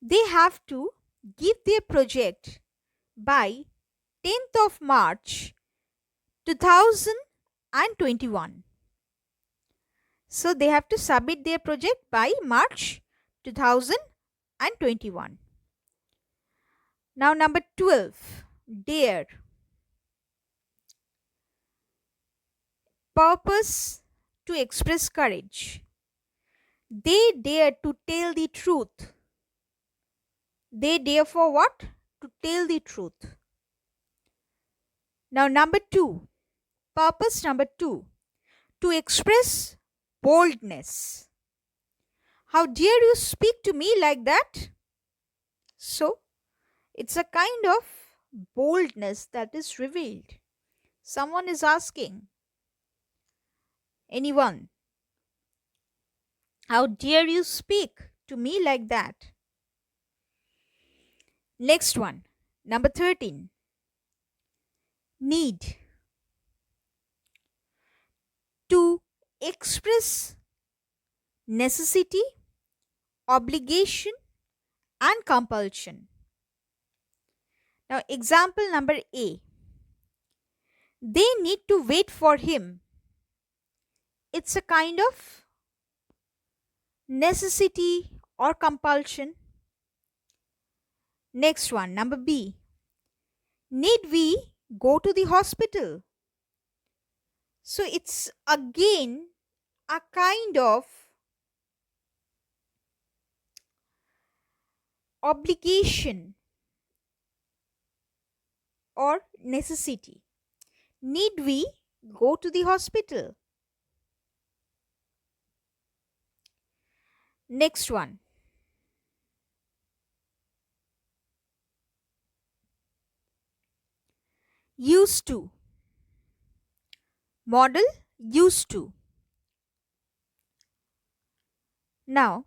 They have to give their project by 10th of March 2021. So they have to submit their project by March 2021. Now number 12, dare. Purpose, to express courage. They dare to tell the truth. They dare for what? To tell the truth. Now number 2, purpose number 2, to express boldness. How dare you speak to me like that? So it's a kind of boldness that is revealed. Someone is asking, anyone, how dare you speak to me like that? Next one, number 13, need. To express necessity, obligation, and compulsion. Now, example number A. They need to wait for him. It's a kind of necessity or compulsion. Next one, number B. Need we go to the hospital? So it's again a kind of obligation or necessity. Need we go to the hospital? Next one. Used to. Modal used to. Now,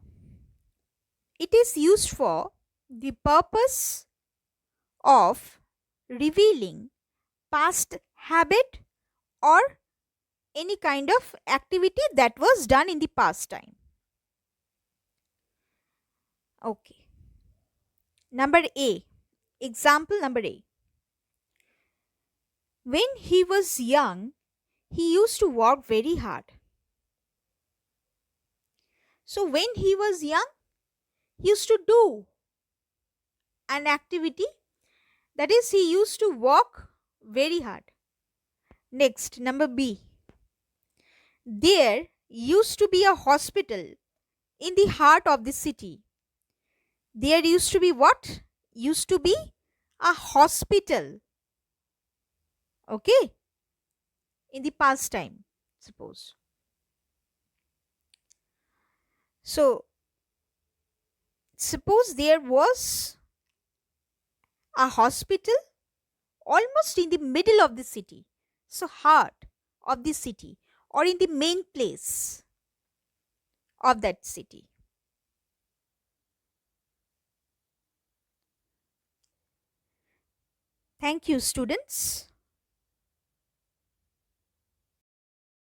it is used for the purpose of revealing past habit or any kind of activity that was done in the past time. Okay. Number A. Example number A. When he was young, he used to work very hard. So, when he was young, he used to do an activity, that is, he used to work very hard. Next, number B. There used to be a hospital in the heart of the city. There used to be what? Used to be a hospital. Okay? In the past time, suppose. So, suppose there was a hospital almost in the middle of the city. So, heart of the city or in the main place of that city. Thank you, students.